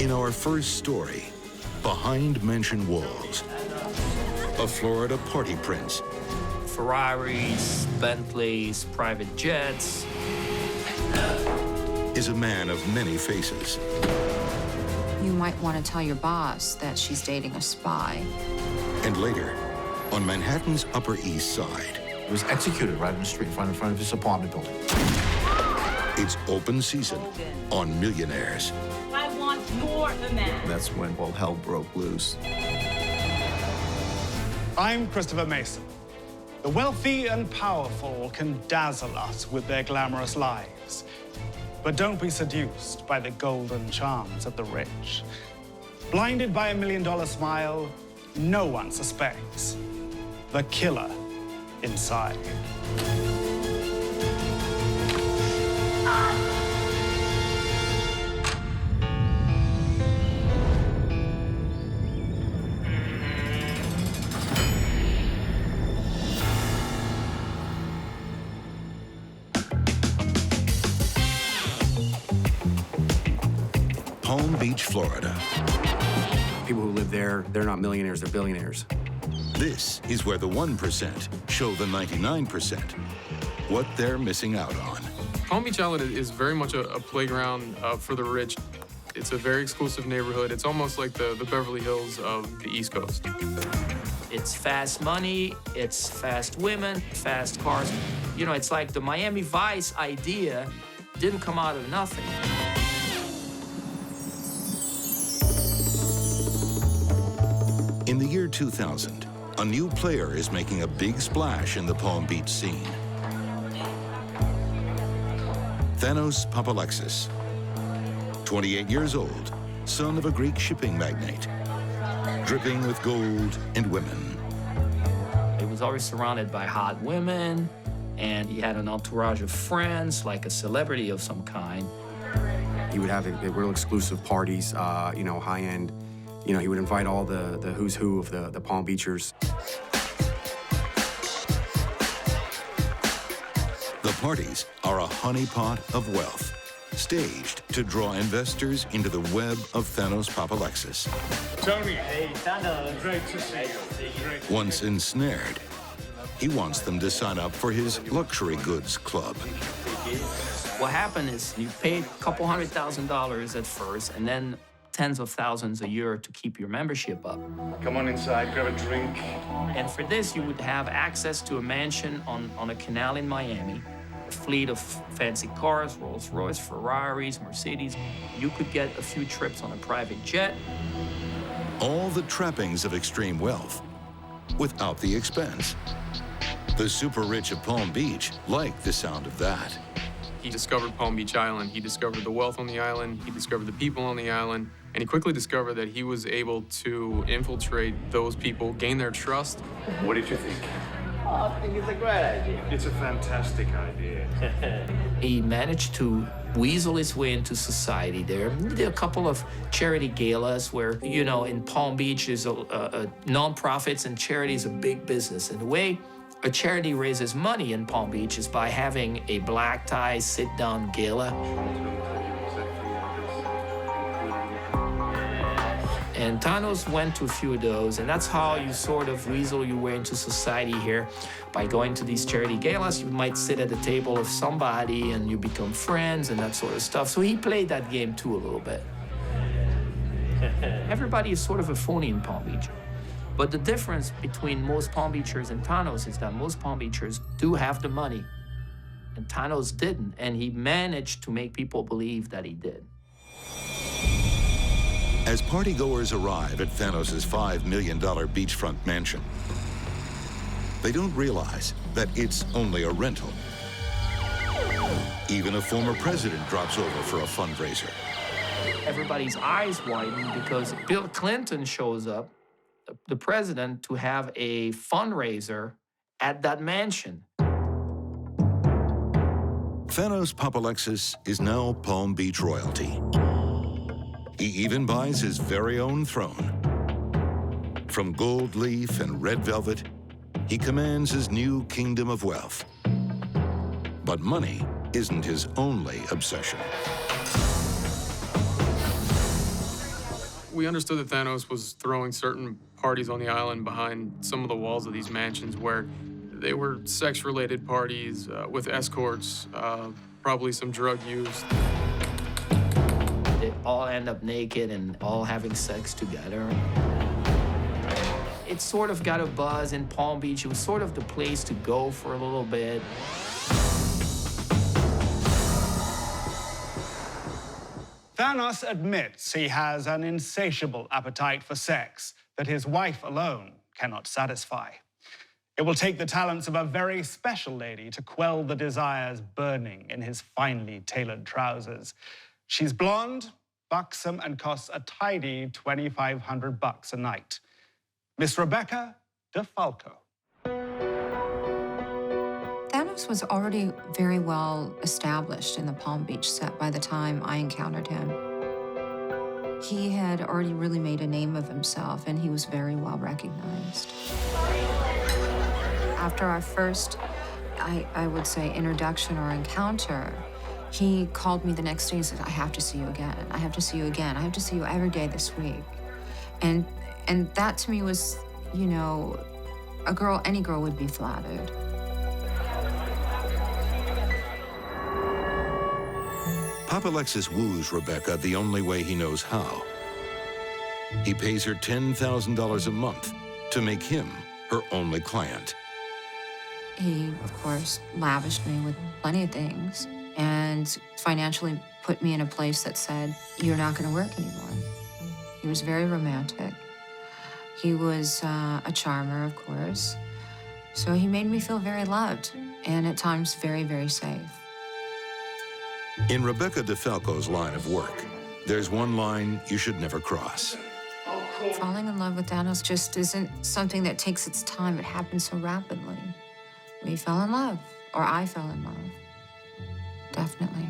In our first story, behind mansion walls, a Florida party prince Ferraris, Bentleys, private jets. is a man of many faces. You might want to tell your boss that she's dating a spy. And later, on Manhattan's Upper East Side, He was executed right in the street in front of his apartment building. it's open season on Millionaires. I want more than that. That's when all hell broke loose. I'm Christopher Mason. The wealthy and powerful can dazzle us with their glamorous lives. But don't be seduced by the golden charms of the rich. Blinded by $1 million smile, no one suspects the killer inside. Palm Beach, Florida. People who live there, they're not millionaires, they're billionaires. This is where the 1% show the 99% what they're missing out on. Palm Beach Island is very much a playground for the rich. It's a very exclusive neighborhood. It's almost like the Beverly Hills of the East Coast. It's fast money, it's fast women, fast cars. You know, it's like the Miami Vice idea didn't come out of nothing. In the year 2000, a new player is making a big splash in the Palm Beach scene. Thanos Papalexis, 28 years old, son of a Greek shipping magnate, dripping with gold and women. He was always surrounded by hot women, and he had an entourage of friends, like a celebrity of some kind. He would have real exclusive parties, you know, high-end. You know, he would invite all the who's who of the Palm Beachers. The parties are a honeypot of wealth, staged to draw investors into the web of Thanos Papalexis. Tony. Hey, Thanos. Great to see you. Once ensnared, he wants them to sign up for his luxury goods club. What happened is you paid a couple $100,000 at first, and then tens of thousands a year to keep your membership up. Come on inside, grab a drink. And for this, you would have access to a mansion on a canal in Miami, a fleet of fancy cars, Rolls-Royce, Ferraris, Mercedes. You could get a few trips on a private jet. All the trappings of extreme wealth without the expense. The super rich of Palm Beach like the sound of that. He discovered Palm Beach Island. He discovered the wealth on the island. He discovered the people on the island. And he quickly discovered that he was able to infiltrate those people, gain their trust. What did you think? Oh, I think it's a great idea. It's a fantastic idea. He managed to weasel his way into society there. He did a couple of charity galas where, you know, in Palm Beach, is nonprofits and charities a big business. And the way a charity raises money in Palm Beach is by having a black tie sit-down gala. And Thanos went to a few of those, and that's how you sort of weasel your way into society here. By going to these charity galas, you might sit at the table of somebody and you become friends and that sort of stuff. So he played that game too a little bit. Everybody is sort of a phony in Palm Beach. But the difference between most Palm Beachers and Thanos is that most Palm Beachers do have the money, and Thanos didn't, and he managed to make people believe that he did. As partygoers arrive at Thanos' $5 million beachfront mansion, they don't realize that it's only a rental. Even a former president drops over for a fundraiser. Everybody's eyes widen because Bill Clinton shows up, the president, to have a fundraiser at that mansion. Thanos Papalexis is now Palm Beach royalty. He even buys his very own throne. From gold leaf and red velvet, he commands his new kingdom of wealth. But money isn't his only obsession. We understood that Thanos was throwing certain parties on the island behind some of the walls of these mansions where they were sex-related parties with escorts, probably some drug use. They all end up naked and all having sex together. It sort of got a buzz in Palm Beach. It was sort of the place to go for a little bit. Thanos admits he has an insatiable appetite for sex that his wife alone cannot satisfy. It will take the talents of a very special lady to quell the desires burning in his finely tailored trousers. She's blonde, buxom, and costs a tidy $2,500 a night. Miss Rebecca DeFalco. Thanos was already very well established in the Palm Beach set by the time I encountered him. He had already really made a name of himself, and he was very well recognized. After our first, I would say, introduction or encounter, he called me the next day and said, I have to see you again. I have to see you again. I have to see you every day this week. And that to me was, you know, any girl would be flattered. Papa Alexis woos Rebecca the only way he knows how. He pays her $10,000 a month to make him her only client. He, of course, lavished me with plenty of things and financially put me in a place that said, you're not going to work anymore. He was very romantic. He was a charmer, of course. So he made me feel very loved and at times very, very safe. In Rebecca DeFalco's line of work, there's one line you should never cross. Falling in love with Thanos just isn't something that takes its time. It happens so rapidly. We fell in love, or I fell in love. Definitely.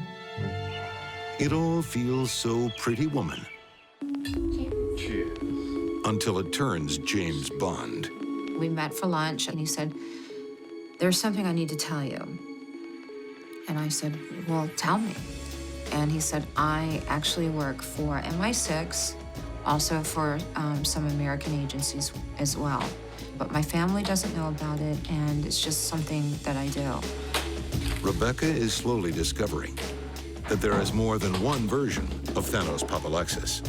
It all feels so Pretty Woman. Cheers. Until it turns James Bond. We met for lunch, and he said, there's something I need to tell you. And I said, well, tell me. And he said, I actually work for MI6, also for some American agencies as well. But my family doesn't know about it, and it's just something that I do. Rebecca is slowly discovering that there is more than one version of Thanos Papa Alexis.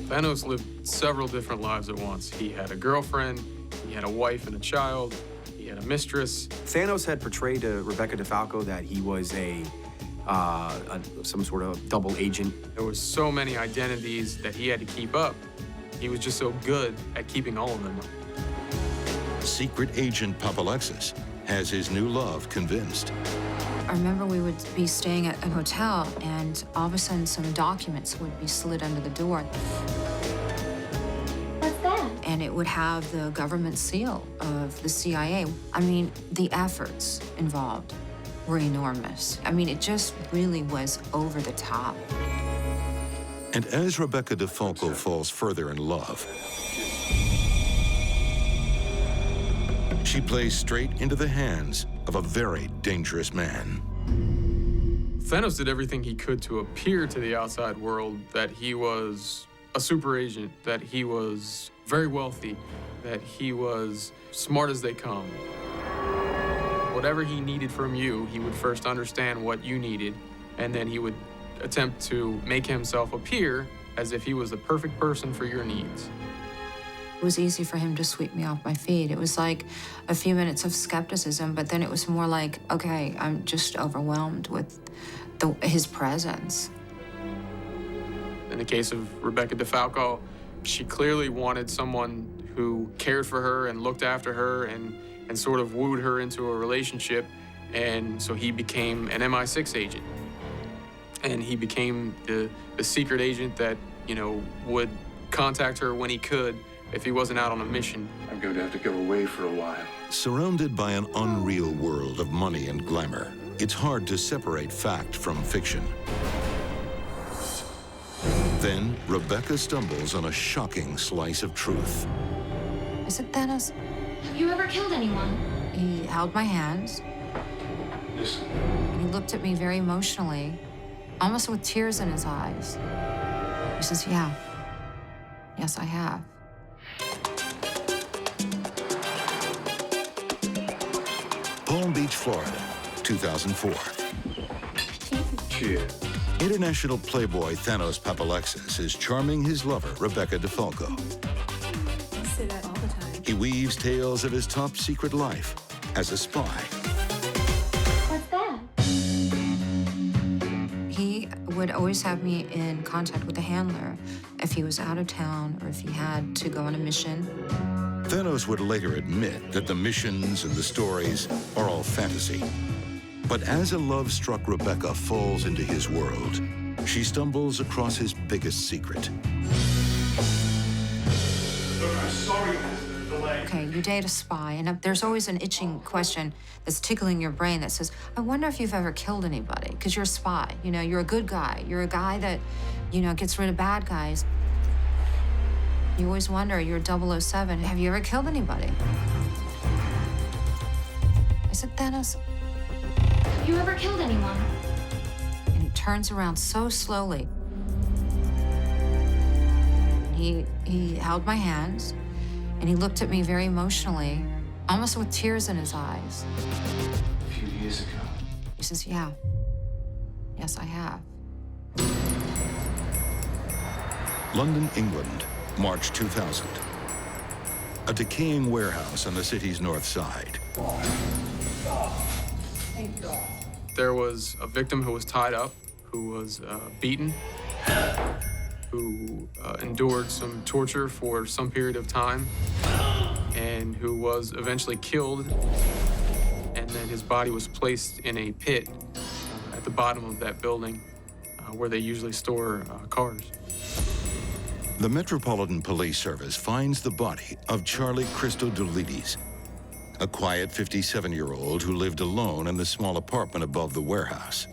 Thanos lived several different lives at once. He had a girlfriend, he had a wife and a child, he had a mistress. Thanos had portrayed to Rebecca DeFalco that he was some sort of double agent. There was so many identities that he had to keep up. He was just so good at keeping all of them up. Secret agent Papa Alexis has his new love convinced. I remember we would be staying at a hotel, and all of a sudden some documents would be slid under the door. What's that? And it would have the government seal of the CIA. I mean, the efforts involved were enormous. I mean, it just really was over the top. And as Rebecca DeFalco falls further in love, she plays straight into the hands of a very dangerous man. Thanos did everything he could to appear to the outside world that he was a super agent, that he was very wealthy, that he was smart as they come. Whatever he needed from you, he would first understand what you needed, and then he would attempt to make himself appear as if he was the perfect person for your needs. It was easy for him to sweep me off my feet. It was like a few minutes of skepticism, but then it was more like, okay, I'm just overwhelmed with his presence. In the case of Rebecca DeFalco, she clearly wanted someone who cared for her and looked after her and sort of wooed her into a relationship, and so he became an MI6 agent. And he became the secret agent that, you know, would contact her when he could if he wasn't out on a mission. I'm going to have to go away for a while. Surrounded by an unreal world of money and glamour, it's hard to separate fact from fiction. Then, Rebecca stumbles on a shocking slice of truth. Is it Thanos? Have you ever killed anyone? He held my hands. Listen. And he looked at me very emotionally, almost with tears in his eyes. He says, yeah, Yes, I have. Palm Beach, Florida, 2004. Cheers. International playboy Thanos Papalexis is charming his lover, Rebecca DeFalco. I say that all the time. He weaves tales of his top secret life as a spy. What's that? He would always have me in contact with the handler if he was out of town or if he had to go on a mission. Thanos would later admit that the missions and the stories are all fantasy. But as a love-struck Rebecca falls into his world, she stumbles across his biggest secret. Look, I'm sorry for the delay. Okay, you date a spy, and there's always an itching question that's tickling your brain that says, I wonder if you've ever killed anybody, because you're a spy. You know, you're a good guy. You're a guy that, you know, gets rid of bad guys. You always wonder, you're 007, have you ever killed anybody? I said, Thanos. Have you ever killed anyone? And he turns around so slowly. He held my hands, and he looked at me very emotionally, almost with tears in his eyes. A few years ago. He says, yeah. Yes, I have. London, England, March 2000. A decaying warehouse on the city's north side. There was a victim who was tied up, who was beaten, who endured some torture for some period of time, and who was eventually killed. And then his body was placed in a pit at the bottom of that building where they usually store cars. The Metropolitan Police Service finds the body of Charlie Christodoulides, a quiet 57-year-old who lived alone in the small apartment above the warehouse.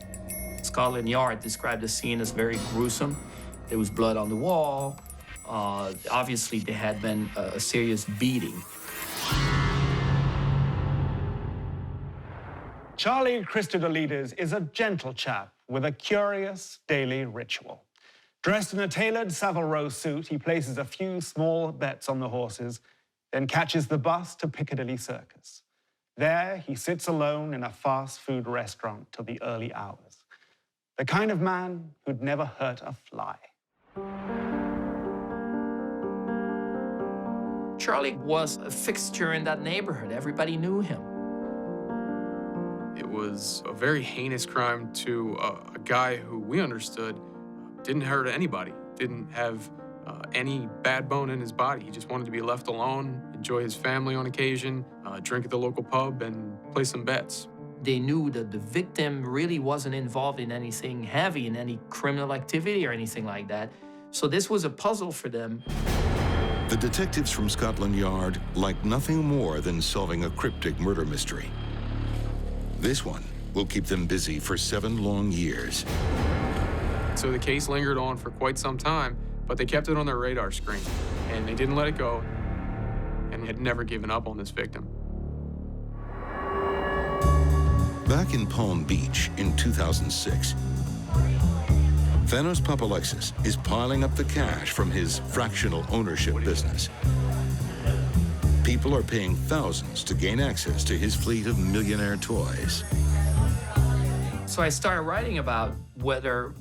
Scotland Yard described the scene as very gruesome. There was blood on the wall. Obviously, there had been a serious beating. Charlie Christodoulides is a gentle chap with a curious daily ritual. Dressed in a tailored Savile Row suit, he places a few small bets on the horses, then catches the bus to Piccadilly Circus. There, he sits alone in a fast food restaurant till the early hours. The kind of man who'd never hurt a fly. Charlie was a fixture in that neighborhood. Everybody knew him. It was a very heinous crime to a guy who we understood didn't hurt anybody, didn't have any bad bone in his body. He just wanted to be left alone, enjoy his family on occasion, drink at the local pub, and play some bets. They knew that the victim really wasn't involved in anything heavy, in any criminal activity or anything like that. So this was a puzzle for them. The detectives from Scotland Yard like nothing more than solving a cryptic murder mystery. This one will keep them busy for 7 long years. So the case lingered on for quite some time, but they kept it on their radar screen, and they didn't let it go, and had never given up on this victim. Back in Palm Beach in 2006, Thanos Papalexis is piling up the cash from his fractional ownership business. People are paying thousands to gain access to his fleet of millionaire toys. So I started writing about whether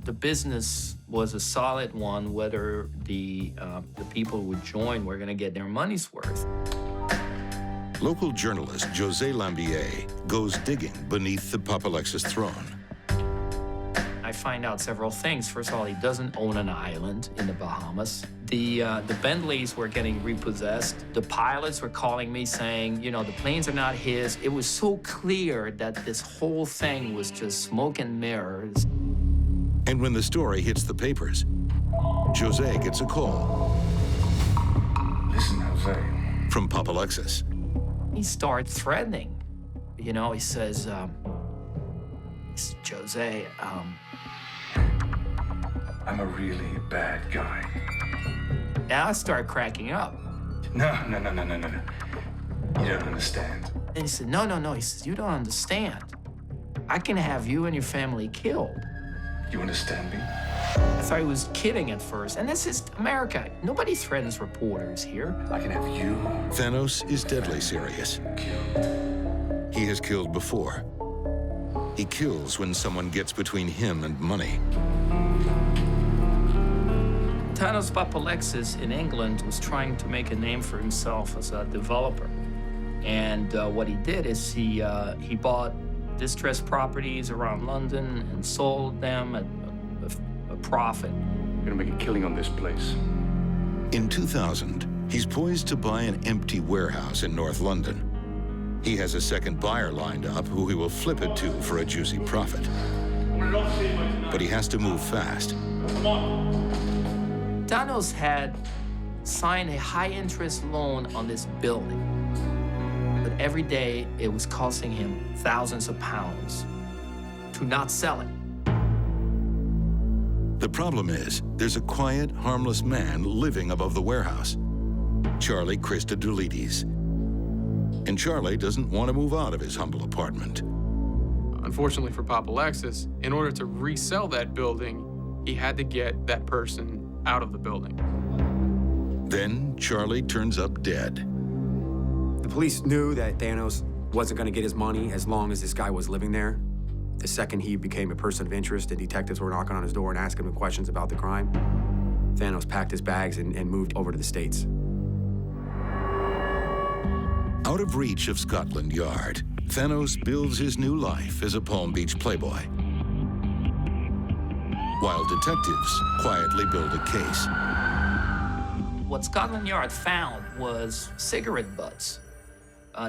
the business was a solid one, whether the people who would join were going to get their money's worth. Local journalist José Lambier goes digging beneath the Papalexis throne. I find out several things. First of all, he doesn't own an island in the Bahamas. The Bentleys were getting repossessed. The pilots were calling me saying, you know, the planes are not his. It was so clear that this whole thing was just smoke and mirrors. And when the story hits the papers, José gets a call. Listen, Jose. From Papalexis. He starts threatening. You know, he says, Jose, I'm a really bad guy. Now I start cracking up. No. You don't understand. And he said, no. He says, you don't understand. I can have you and your family killed. You understand me? I thought he was kidding at first. And this is America. Nobody threatens reporters here. I can have you. Thanos is deadly serious. He has killed before. He kills when someone gets between him and money. Thanos Papalexis in England was trying to make a name for himself as a developer. And what he did is he bought distressed properties around London and sold them at a profit. I'm gonna make a killing on this place. In 2000, he's poised to buy an empty warehouse in North London. He has a second buyer lined up who he will flip it to for a juicy profit. But he has to move fast. Thanos had signed a high-interest loan on this building. But every day, it was costing him thousands of pounds to not sell it. The problem is, there's a quiet, harmless man living above the warehouse, Charlie Christodoulides. And Charlie doesn't want to move out of his humble apartment. Unfortunately for Papalexis, in order to resell that building, he had to get that person out of the building. Then Charlie turns up dead. The police knew that Thanos wasn't going to get his money as long as this guy was living there. The second he became a person of interest and detectives were knocking on his door and asking him questions about the crime, Thanos packed his bags and moved over to the States. Out of reach of Scotland Yard, Thanos builds his new life as a Palm Beach playboy, while detectives quietly build a case. What Scotland Yard found was cigarette butts.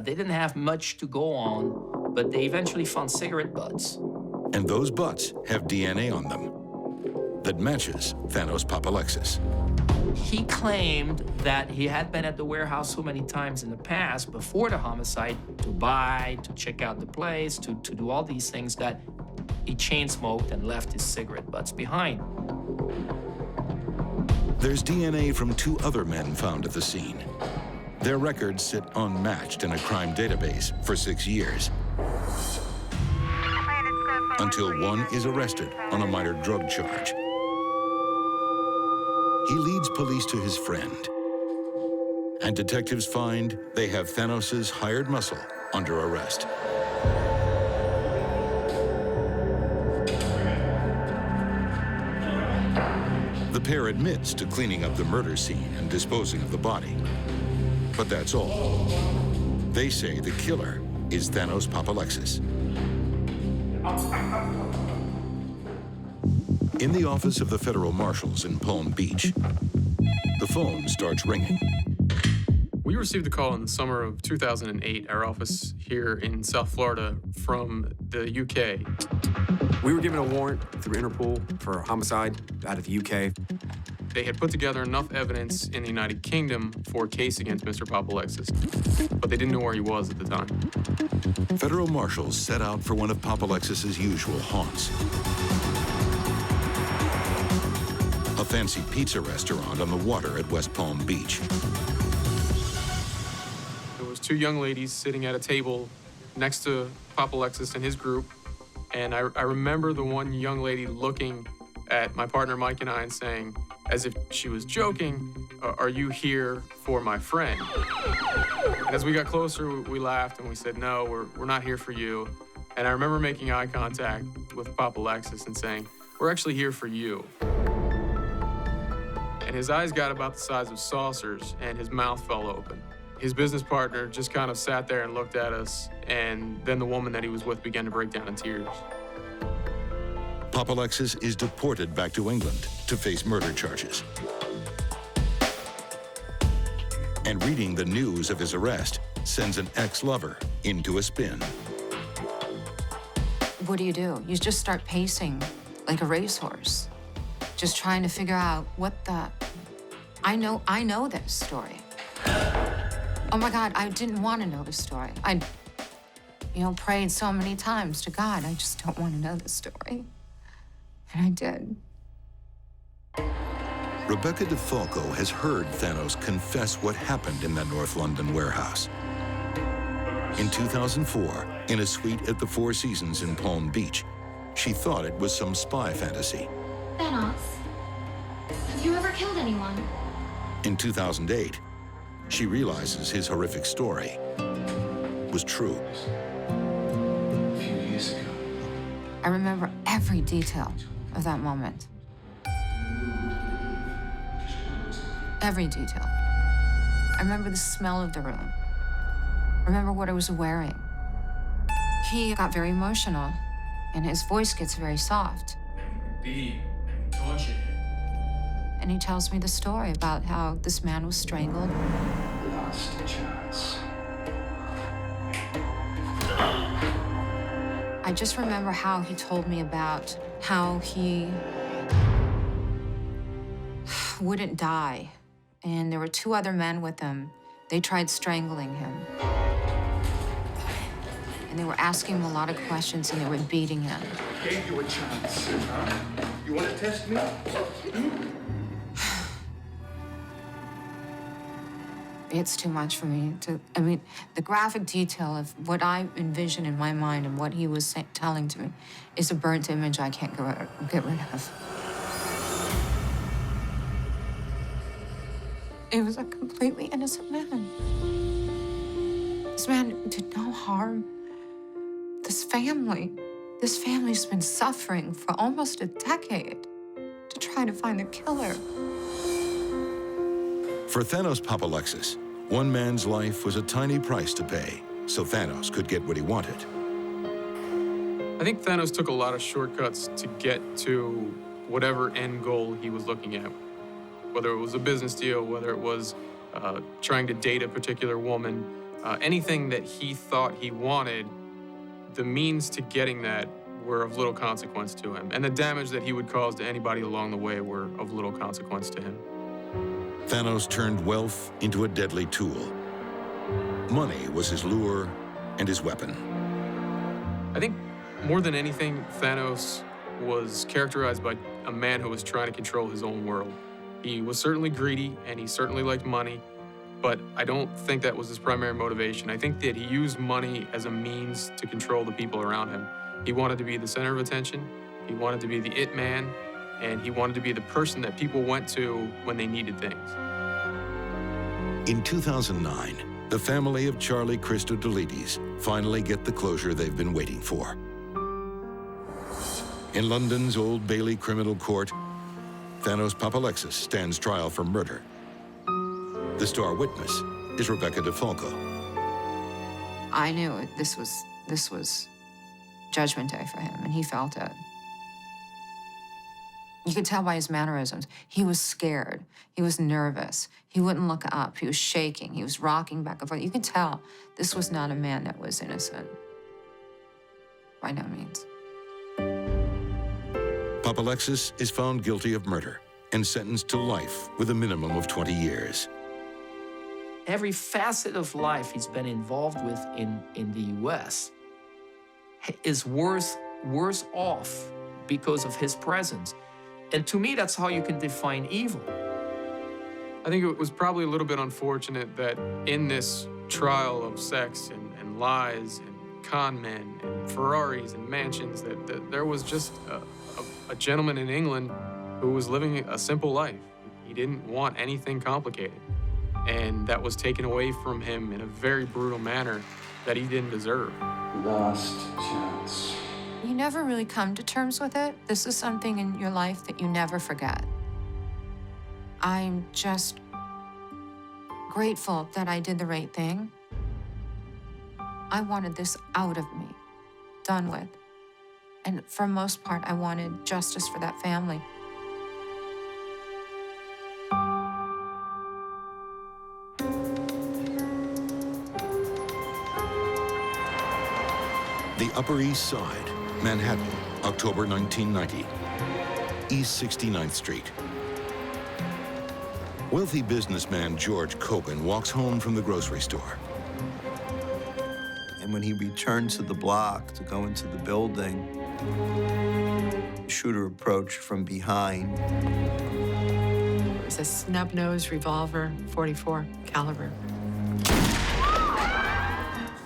They didn't have much to go on, but they eventually found cigarette butts. And those butts have DNA on them that matches Thanos Papalexis. He claimed that he had been at the warehouse so many times in the past before the homicide to buy, to check out the place, to do all these things that he chain smoked and left his cigarette butts behind. There's DNA from 2 other men found at the scene. Their records sit unmatched in a crime database for 6 years, until one is arrested on a minor drug charge. He leads police to his friend, and detectives find they have Thanos' hired muscle under arrest. The pair admits to cleaning up the murder scene and disposing of the body, but that's all. They say the killer is Thanos Papalexis. In the office of the federal marshals in Palm Beach, the phone starts ringing. We received a call in the summer of 2008, our office here in South Florida, from the UK. We were given a warrant through Interpol for a homicide out of the UK. They had put together enough evidence in the United Kingdom for a case against Mr. Papalexis, but they didn't know where he was at the time. Federal marshals set out for one of Papalexis' usual haunts, a fancy pizza restaurant on the water at West Palm Beach. There was 2 young ladies sitting at a table next to Papalexis and his group, and I remember the one young lady looking at my partner Mike and I and saying, as if she was joking, "Are you here for my friend?" And as we got closer, we laughed and we said, "No, we're not here for you." And I remember making eye contact with Papalexis and saying, "We're actually here for you." And his eyes got about the size of saucers and his mouth fell open. His business partner just kind of sat there and looked at us, and then the woman that he was with began to break down in tears. Papalexis is deported back to England to face murder charges. And reading the news of his arrest sends an ex-lover into a spin. What do? You just start pacing like a racehorse, just trying to figure out what the... I know this story. Oh my God, I didn't want to know this story. I, prayed so many times to God, I just don't want to know this story. And I did. Rebecca DeFalco has heard Thanos confess what happened in that North London warehouse. In 2004, in a suite at the Four Seasons in Palm Beach, she thought it was some spy fantasy. Thanos. Have you ever killed anyone? In 2008, she realizes his horrific story was true. A few years ago. I remember every detail of that moment. Every detail. I remember the smell of the room. I remember what I was wearing. He got very emotional, and his voice gets very soft. And he tells me the story about how this man was strangled. Last chance. I just remember how he told me about how he wouldn't die. And there were two other men with him. They tried strangling him. And they were asking him a lot of questions, and they were beating him. I gave you a chance, huh? You want to test me? It's too much for me to, I mean, the graphic detail of what I envision in my mind and what he was telling to me is a burnt image I can't get rid of. It was a completely innocent man. This man did no harm. This family's been suffering for almost a decade to try to find the killer. For Thanos Papalexis, one man's life was a tiny price to pay so Thanos could get what he wanted. I think Thanos took a lot of shortcuts to get to whatever end goal he was looking at. Whether it was a business deal, whether it was trying to date a particular woman, anything that he thought he wanted, the means to getting that were of little consequence to him. And the damage that he would cause to anybody along the way were of little consequence to him. Thanos turned wealth into a deadly tool. Money was his lure and his weapon. I think more than anything, Thanos was characterized by a man who was trying to control his own world. He was certainly greedy, and he certainly liked money, but I don't think that was his primary motivation. I think that he used money as a means to control the people around him. He wanted to be the center of attention, he wanted to be the it man, and he wanted to be the person that people went to when they needed things. In 2009, the family of Charlie Christodoulides finally get the closure they've been waiting for. In London's Old Bailey Criminal Court, Thanos Papalexis stands trial for murder. The star witness is Rebecca DeFalco. I knew this was Judgment Day for him, and he felt it. You could tell by his mannerisms. He was scared. He was nervous. He wouldn't look up. He was shaking. He was rocking back and forth. You could tell this was not a man that was innocent. By no means. Papalexis is found guilty of murder and sentenced to life with a minimum of 20 years. Every facet of life he's been involved with in the U.S. is worse off because of his presence. And to me, that's how you can define evil. I think it was probably a little bit unfortunate that in this trial of sex and lies and con men and Ferraris and mansions, that there was just a gentleman in England who was living a simple life. He didn't want anything complicated. And that was taken away from him in a very brutal manner that he didn't deserve. Last chance. You never really come to terms with it. This is something in your life that you never forget. I'm just grateful that I did the right thing. I wanted this out of me, done with. And for the most part, I wanted justice for that family. The Upper East Side, Manhattan, October 1990. East 69th Street. Wealthy businessman George Kogan walks home from the grocery store. And when he returned to the block to go into the building, the shooter approached from behind. It was a snub-nosed revolver, .44 caliber.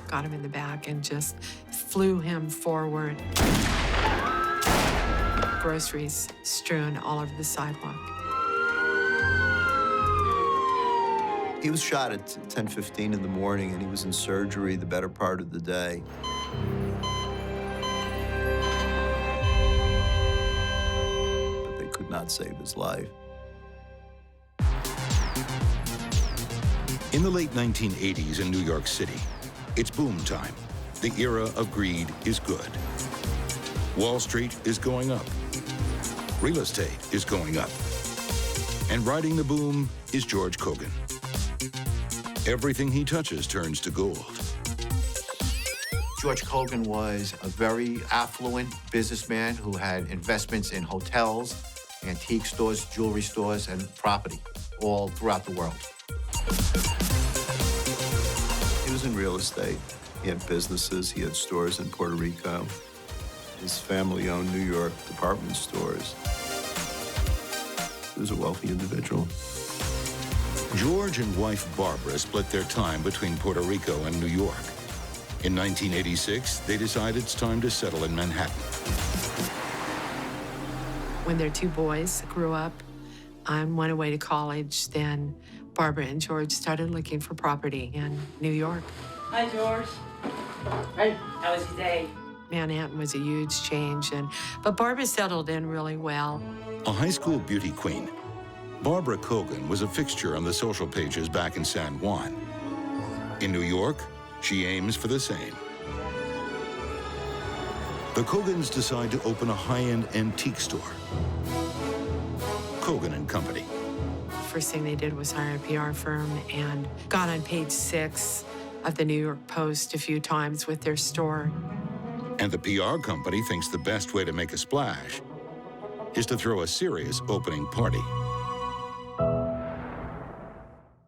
Got him in the back and just flew him forward. Groceries strewn all over the sidewalk. He was shot at 10:15 in the morning, and he was in surgery the better part of the day. But they could not save his life. In the late 1980s in New York City, it's boom time. The era of greed is good. Wall Street is going up. Real estate is going up. And riding the boom is George Kogan. Everything he touches turns to gold. George Kogan was a very affluent businessman who had investments in hotels, antique stores, jewelry stores, and property all throughout the world. He was in real estate. He had businesses. He had stores in Puerto Rico. His family owned New York department stores. He was a wealthy individual. George and wife Barbara split their time between Puerto Rico and New York. In 1986, they decide it's time to settle in Manhattan. When their two boys grew up, went away to college, then Barbara and George started looking for property in New York. Hi, George. Hi. How was your day? Manhattan was a huge change, but Barbara settled in really well. A high school beauty queen, Barbara Kogan was a fixture on the social pages back in San Juan. In New York, she aims for the same. The Kogans decide to open a high-end antique store. Kogan and Company. First thing they did was hire a PR firm and got on page 6 of the New York Post a few times with their store. And the PR company thinks the best way to make a splash is to throw a serious opening party.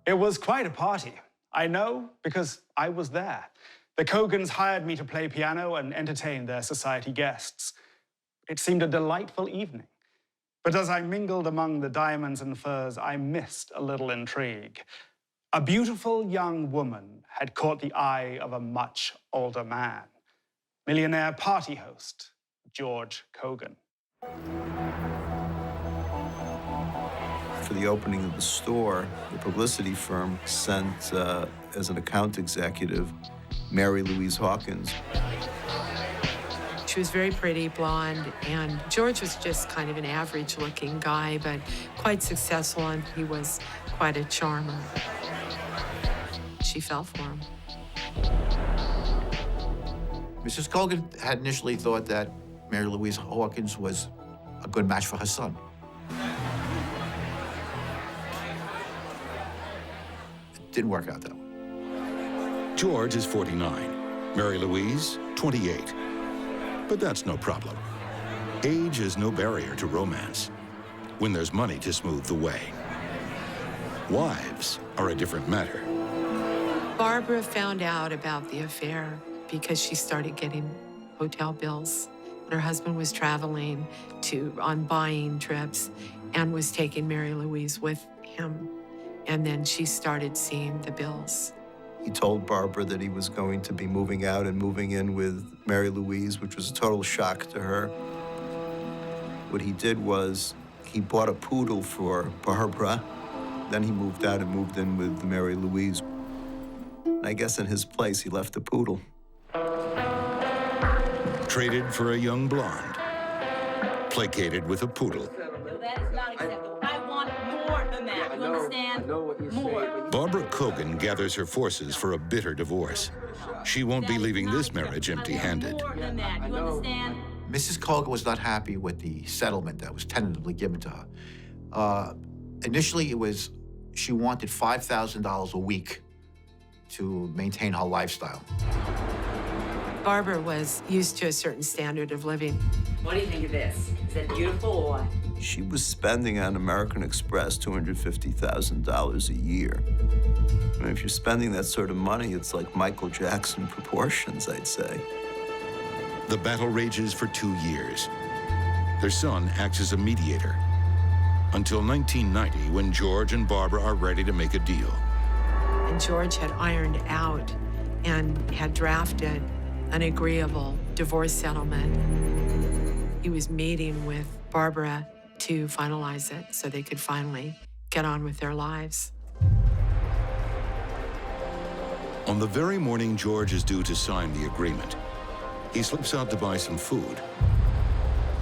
It was quite a party. I know because I was there. The Kogans hired me to play piano and entertain their society guests. It seemed a delightful evening. But as I mingled among the diamonds and furs, I missed a little intrigue. A beautiful young woman had caught the eye of a much older man. Millionaire party host, George Kogan. For the opening of the store, the publicity firm sent, as an account executive, Mary Louise Hawkins. She was very pretty, blonde, and George was just kind of an average-looking guy, but quite successful, and he was quite a charmer. She fell for him. Mrs. Kogan had initially thought that Mary Louise Hawkins was a good match for her son. It didn't work out that way. George is 49, Mary Louise, 28. But that's no problem. Age is no barrier to romance when there's money to smooth the way. Wives are a different matter. Barbara found out about the affair because she started getting hotel bills. Her husband was traveling on buying trips and was taking Mary Louise with him. And then she started seeing the bills. He told Barbara that he was going to be moving out and moving in with Mary Louise, which was a total shock to her. What he did was he bought a poodle for Barbara. Then he moved out and moved in with Mary Louise. And I guess in his place, he left the poodle. Traded for a young blonde. Placated with a poodle. That is not acceptable. I want more than that. You understand? More. Barbara Kogan gathers her forces for a bitter divorce. She won't be leaving this marriage empty-handed. More than that. You understand? Mrs. Kogan was not happy with the settlement that was tentatively given to her. Initially, she wanted $5,000 a week to maintain her lifestyle. Barbara was used to a certain standard of living. What do you think of this? Is it beautiful or what? She was spending on American Express $250,000 a year. I mean, if you're spending that sort of money, it's like Michael Jackson proportions, I'd say. The battle rages for 2 years. Their son acts as a mediator until 1990, when George and Barbara are ready to make a deal. And George had ironed out and had drafted an agreeable divorce settlement. He was meeting with Barbara to finalize it so they could finally get on with their lives. On the very morning George is due to sign the agreement, he slips out to buy some food.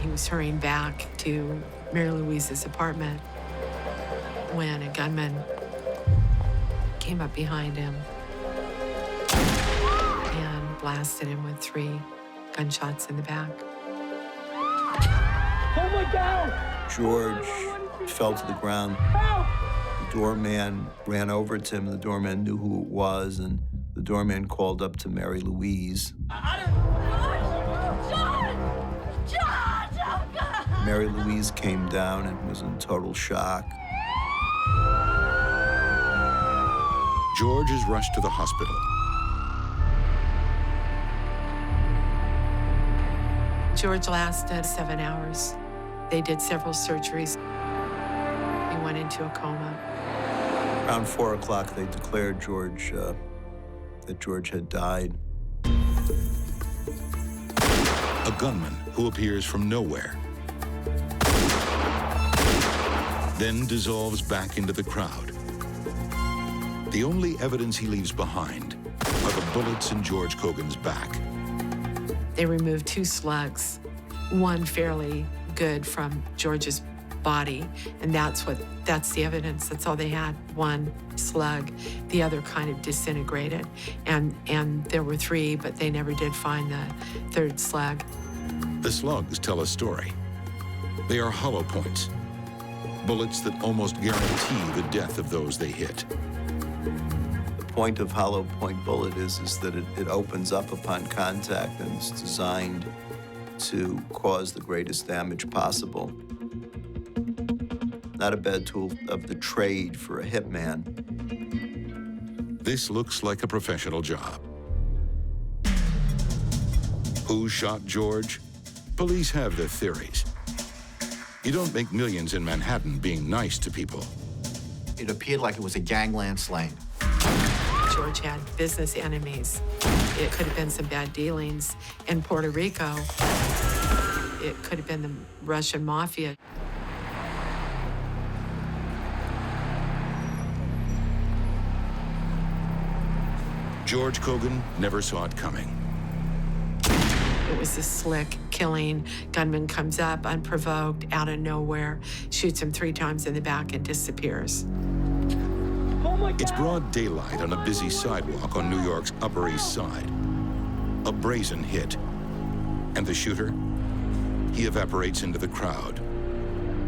He was hurrying back to Mary Louise's apartment when a gunman came up behind him and blasted him with 3 gunshots in the back. Oh my God! George fell to the ground. The doorman ran over to him. The doorman knew who it was, and the doorman called up to Mary Louise. Mary Louise came down and was in total shock. George is rushed to the hospital. George lasted 7 hours. They did several surgeries. He went into a coma. Around 4 o'clock, they declared that George had died. A gunman who appears from nowhere, then dissolves back into the crowd. The only evidence he leaves behind are the bullets in George Kogan's back. They removed 2 slugs, one fairly good from George's body, and that's the evidence. That's all they had, 1 slug. The other kind of disintegrated, and there were 3, but they never did find the 3rd slug. The slugs tell a story. They are hollow points, bullets that almost guarantee the death of those they hit. The point of hollow point bullet is that it opens up upon contact, and it's designed to cause the greatest damage possible. Not a bad tool of the trade for a hitman. This looks like a professional job. Who shot George? Police have their theories. You don't make millions in Manhattan being nice to people. It appeared like it was a gangland slaying. George had business enemies. It could have been some bad dealings in Puerto Rico. It could have been the Russian mafia. George Kogan never saw it coming. It was a slick killing. Gunman comes up unprovoked, out of nowhere, shoots him 3 times in the back and disappears. It's broad daylight on a busy sidewalk on New York's Upper East Side. A brazen hit. And the shooter? He evaporates into the crowd.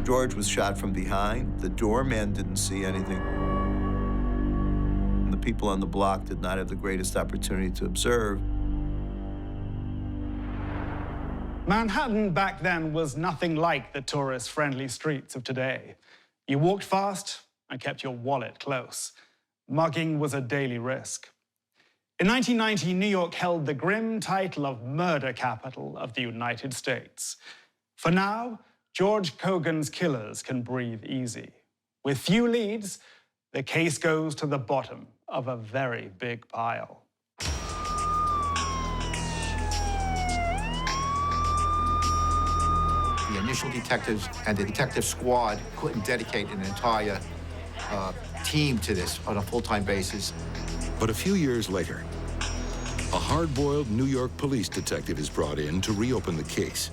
George was shot from behind. The doorman didn't see anything. And the people on the block did not have the greatest opportunity to observe. Manhattan back then was nothing like the tourist-friendly streets of today. You walked fast and kept your wallet close. Mugging was a daily risk. In 1990, New York held the grim title of murder capital of the United States. For now, George Kogan's killers can breathe easy. With few leads, the case goes to the bottom of a very big pile. The initial detectives and the detective squad couldn't dedicate an entire team to this on a full-time basis. But a few years later, a hard-boiled New York police detective is brought in to reopen the case,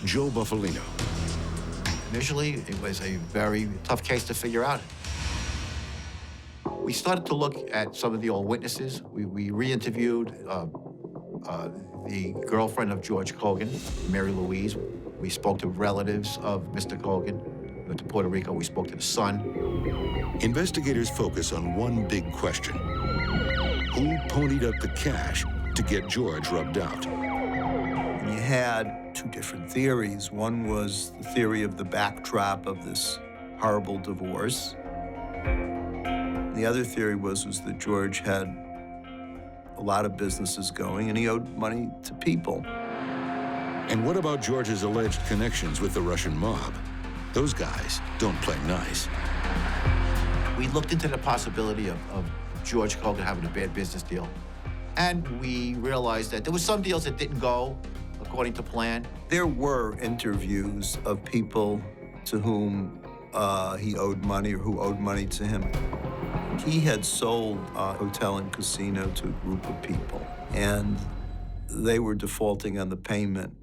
Joe Buffalino. Initially, it was a very tough case to figure out. We started to look at some of the old witnesses. We re-interviewed the girlfriend of George Kogan, Mary Louise. We spoke to relatives of Mr. Kogan. We went to Puerto Rico, we spoke to the son. Investigators focus on one big question. Who ponied up the cash to get George rubbed out? And you had 2 different theories. One was the theory of the backdrop of this horrible divorce. The other theory was that George had a lot of businesses going and he owed money to people. And what about George's alleged connections with the Russian mob? Those guys don't play nice. We looked into the possibility of George Kogan having a bad business deal. And we realized that there were some deals that didn't go according to plan. There were interviews of people to whom he owed money or who owed money to him. He had sold a hotel and casino to a group of people, and they were defaulting on the payment.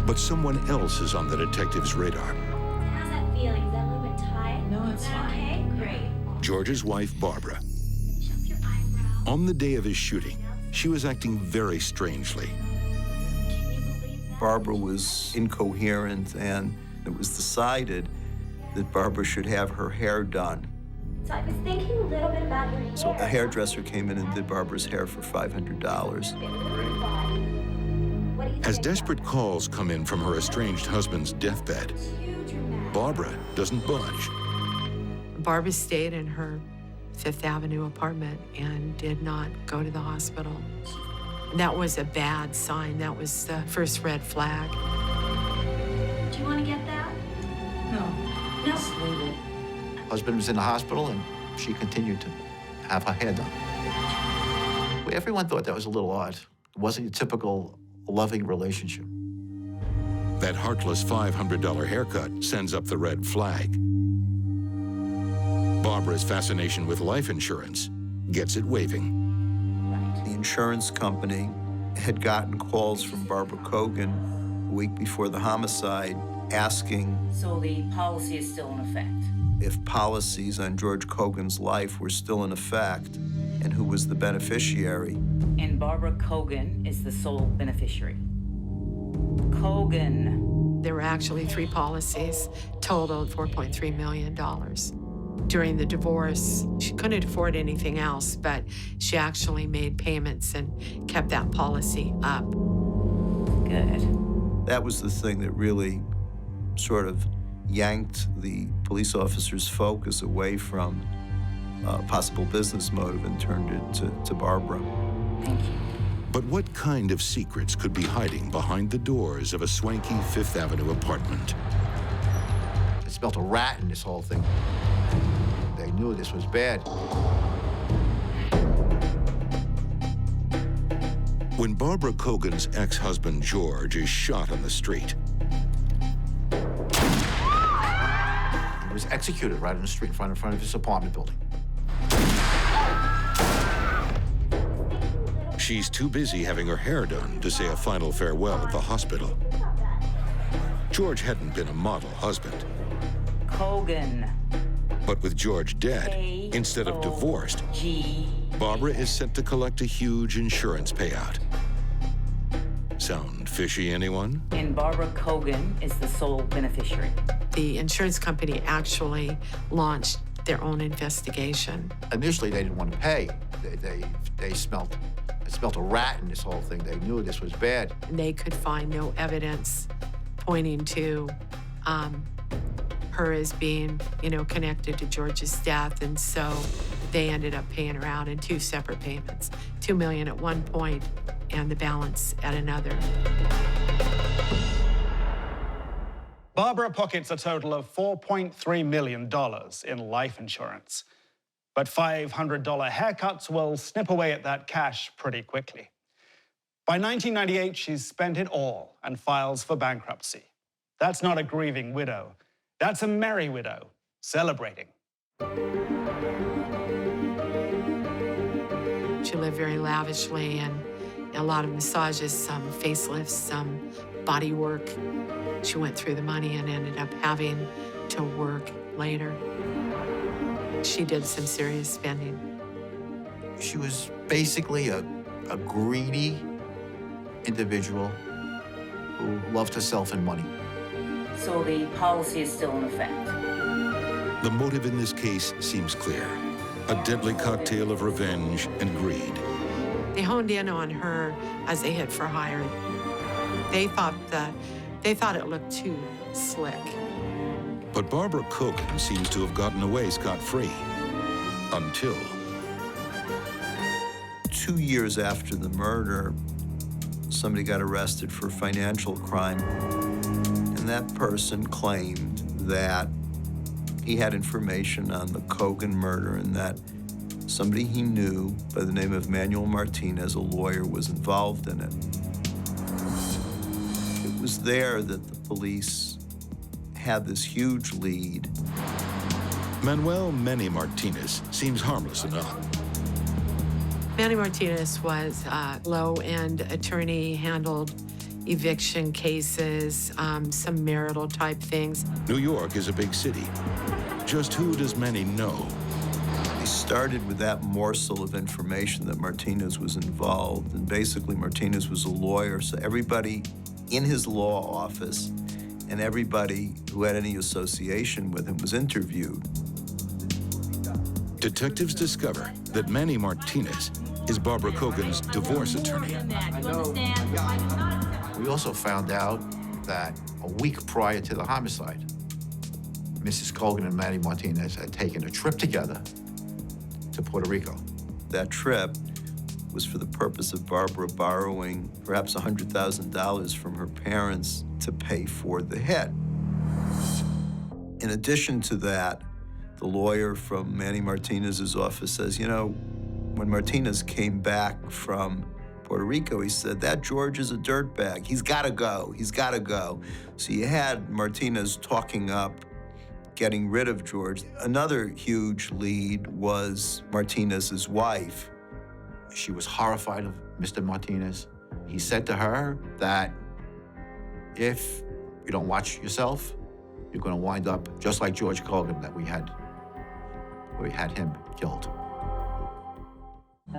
But someone else is on the detective's radar. How's that feeling? Is that a little bit tight? No, it's fine. Okay, great. George's wife, Barbara. Jump your eyebrow. On the day of his shooting, she was acting very strangely. Can you believe that? Barbara was incoherent, and it was decided that Barbara should have her hair done. So I was thinking a little bit about your hair. So a hairdresser came in and did Barbara's hair for $500. What do you As think? desperate calls come in from her estranged husband's deathbed, Huge or mad? Barbara doesn't budge. Barbara stayed in her Fifth Avenue apartment and did not go to the hospital. That was a bad sign. That was the first red flag. Do you want to get that? No. No. Just leave it. Husband was in the hospital, and she continued to have her hair done. Well, everyone thought that was a little odd. It wasn't a typical loving relationship. That heartless $500 haircut sends up the red flag. Barbara's fascination with life insurance gets it waving. The insurance company had gotten calls from Barbara Kogan a week before the homicide asking So the policy is still in effect. if policies on George Kogan's life were still in effect and who was the beneficiary. And Barbara Kogan is the sole beneficiary. Kogan. There were actually 3 policies, totaled $4.3 million. During the divorce, she couldn't afford anything else, but she actually made payments and kept that policy up. Good. That was the thing that really sort of yanked the police officer's focus away from a possible business motive and turned it to Barbara. Thank you. But what kind of secrets could be hiding behind the doors of a swanky Fifth Avenue apartment? It smelled a rat in this whole thing. They knew this was bad. When Barbara Kogan's ex-husband, George, is shot on the street, He was executed right on the street in front of his apartment building. she's too busy having her hair done to say a final farewell at the hospital. George hadn't been a model husband. Kogan. But with George dead, instead of divorced, Barbara is set to collect a huge insurance payout. Sound fishy, anyone? And Barbara Kogan is the sole beneficiary. The insurance company actually launched their own investigation. Initially, they didn't want to pay. They smelled a rat in this whole thing. They knew this was bad. They could find no evidence pointing to her as being, connected to George's death, and so they ended up paying her out in two separate payments, $2 million at one point and the balance at another. Barbara pockets a total of $4.3 million in life insurance. But $500 haircuts will snip away at that cash pretty quickly. By 1998, she's spent it all and files for bankruptcy. That's not a grieving widow. That's a merry widow, celebrating. She lived very lavishly, and a lot of massages, some facelifts, some body work. She went through the money and ended up having to work later. She did some serious spending. She was basically a greedy individual who loved herself and money. So the policy is still in effect. The motive in this case seems clear. A deadly cocktail of revenge and greed. They honed in on her as they hit for hire. They thought it looked too slick. But Barbara Kogan seems to have gotten away scot-free. Until 2 years after the murder, somebody got arrested for financial crime. And that person claimed that he had information on the Kogan murder and that somebody he knew by the name of Manuel Martinez, a lawyer, was involved in it. It was there that the police had this huge lead. Manuel "Manny" Martinez seems harmless enough. Manny Martinez was a low-end attorney, handled eviction cases, some marital type things. New York is a big city. Just who does Manny know? He started with that morsel of information that Martinez was involved, and basically Martinez was a lawyer, so everybody in his law office and everybody who had any association with him was interviewed. Detectives discover that Manny Martinez is Barbara Kogan's divorce attorney. We also found out that a week prior to the homicide, Mrs. Kogan and Manny Martinez had taken a trip together to Puerto Rico. That trip was for the purpose of Barbara borrowing perhaps $100,000 from her parents to pay for the hit. In addition to that, the lawyer from Manny Martinez's office says, you know, when Martinez came back from Puerto Rico, he said, that George is a dirtbag. He's gotta go, he's gotta go. So you had Martinez talking up, getting rid of George. Another huge lead was Martinez's wife. She was horrified of Mr. Martinez. He said to her that if you don't watch yourself, you're gonna wind up just like George Kogan that we had him killed.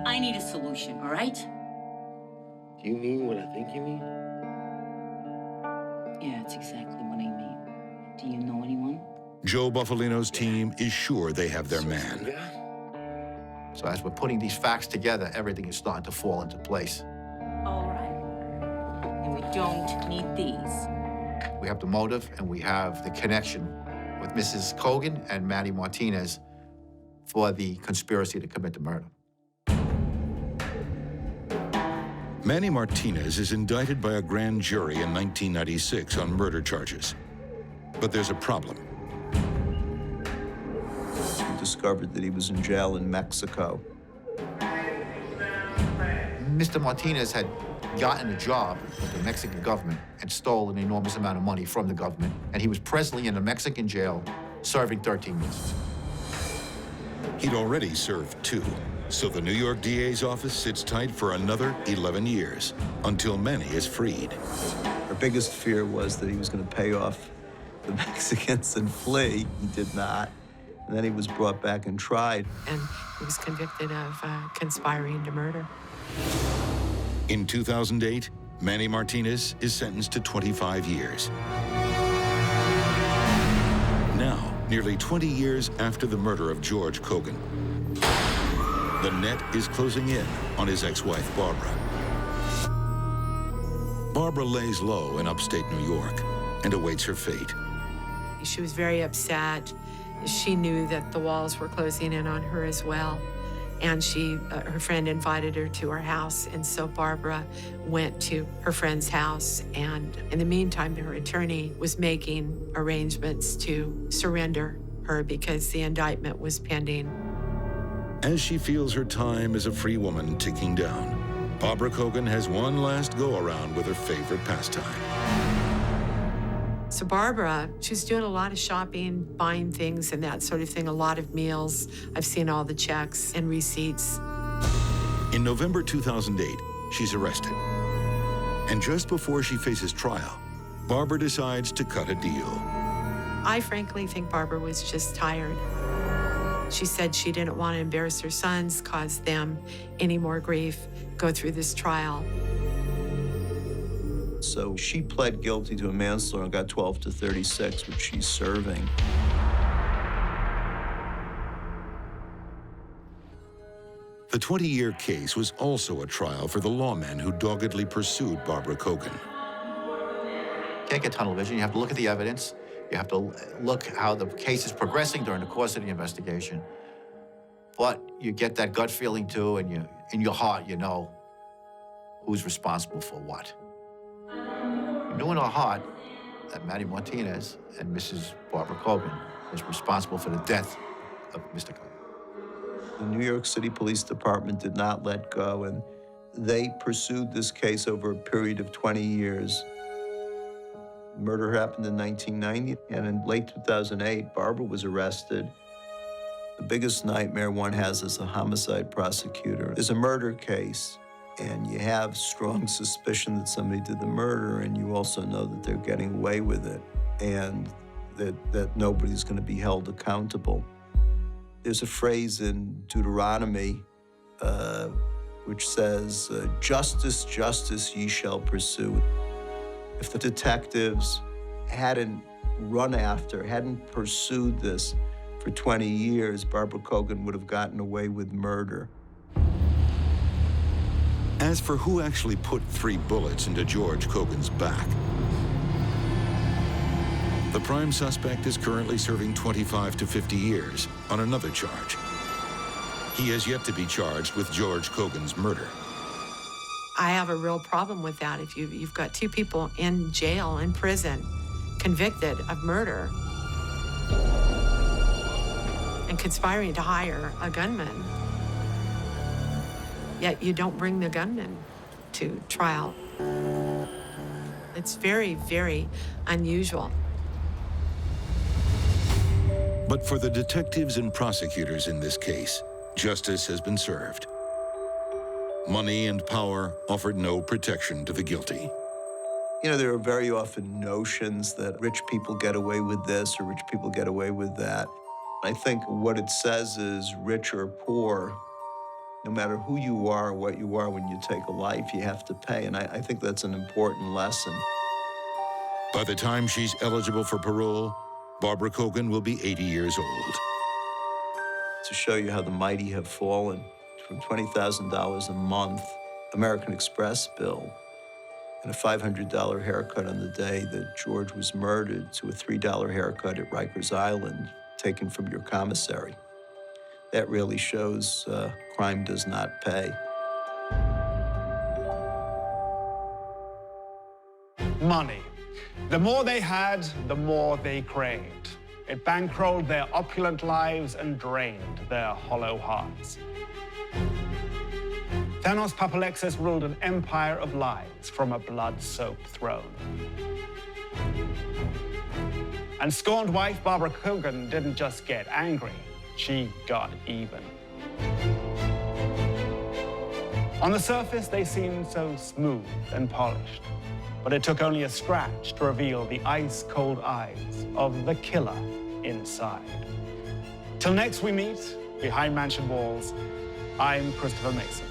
I need a solution, all right? Do you mean what I think you mean? Yeah, it's exactly what I mean. Do you know anyone? Joe Buffalino's team is sure they have their man. So as we're putting these facts together, everything is starting to fall into place. All right. And we don't need these. We have the motive and we have the connection with Mrs. Kogan and Manny Martinez for the conspiracy to commit the murder. Manny Martinez is indicted by a grand jury in 1996 on murder charges. But there's a problem. We discovered that he was in jail in Mexico. Mr. Martinez had gotten a job with the Mexican government and stole an enormous amount of money from the government, and he was presently in a Mexican jail serving 13 years. He'd already served 2, so the New York DA's office sits tight for another 11 years, until Manny is freed. Our biggest fear was that he was going to pay off the Mexicans and flee. He did not. And then he was brought back and tried. And he was convicted of conspiring to murder. In 2008, Manny Martinez is sentenced to 25 years. Now, nearly 20 years after the murder of George Kogan, the net is closing in on his ex-wife, Barbara. Barbara lays low in upstate New York and awaits her fate. She was very upset. She knew that the walls were closing in on her as well. And her friend invited her to her house, and so Barbara went to her friend's house. And in the meantime, her attorney was making arrangements to surrender her because the indictment was pending. As she feels her time as a free woman ticking down, Barbara Kogan has one last go-around with her favorite pastime. So Barbara, she was doing a lot of shopping, buying things and that sort of thing, a lot of meals. I've seen all the checks and receipts. In November 2008, she's arrested. And just before she faces trial, Barbara decides to cut a deal. I frankly think Barbara was just tired. She said she didn't want to embarrass her sons, cause them any more grief, go through this trial. So she pled guilty to a manslaughter and got 12 to 36, which she's serving. The 20-year case was also a trial for the lawmen who doggedly pursued Barbara Kogan. You can't get tunnel vision. You have to look at the evidence. You have to look how the case is progressing during the course of the investigation. But you get that gut feeling too, and in your heart, you know who's responsible for what. You knew in our heart that Manny Martinez and Mrs. Barbara Kogan was responsible for the death of Mr. Kogan. The New York City Police Department did not let go, and they pursued this case over a period of 20 years. Murder happened in 1990, and in late 2008, Barbara was arrested The biggest nightmare one has as a homicide prosecutor is a murder case, and you have strong suspicion that somebody did the murder, and you also know that they're getting away with it, and that nobody's going to be held accountable. There's a phrase in Deuteronomy which says, justice, justice ye shall pursue. If the detectives hadn't pursued this for 20 years, Barbara Kogan would have gotten away with murder. As for who actually put 3 bullets into George Kogan's back, the prime suspect is currently serving 25 to 50 years on another charge. He has yet to be charged with George Kogan's murder. I have a real problem with that. If you've got 2 people in jail, in prison, convicted of murder and conspiring to hire a gunman, yet you don't bring the gunman to trial. It's very, very unusual. But for the detectives and prosecutors in this case, justice has been served. Money and power offered no protection to the guilty. You know, there are very often notions that rich people get away with this or rich people get away with that. I think what it says is rich or poor, no matter who you are or what you are, when you take a life, you have to pay. And I think that's an important lesson. By the time she's eligible for parole, Barbara Kogan will be 80 years old. To show you how the mighty have fallen, from $20,000 a month American Express bill and a $500 haircut on the day that George was murdered to a $3 haircut at Rikers Island taken from your commissary. That really shows crime does not pay. Money. The more they had, the more they craved. It bankrolled their opulent lives and drained their hollow hearts. Thanos Papalexis ruled an empire of lies from a blood-soaked throne. And scorned wife Barbara Kogan didn't just get angry, she got even. On the surface, they seemed so smooth and polished, but it took only a scratch to reveal the ice-cold eyes of the killer inside. Till next we meet, behind mansion walls, I'm Christopher Mason.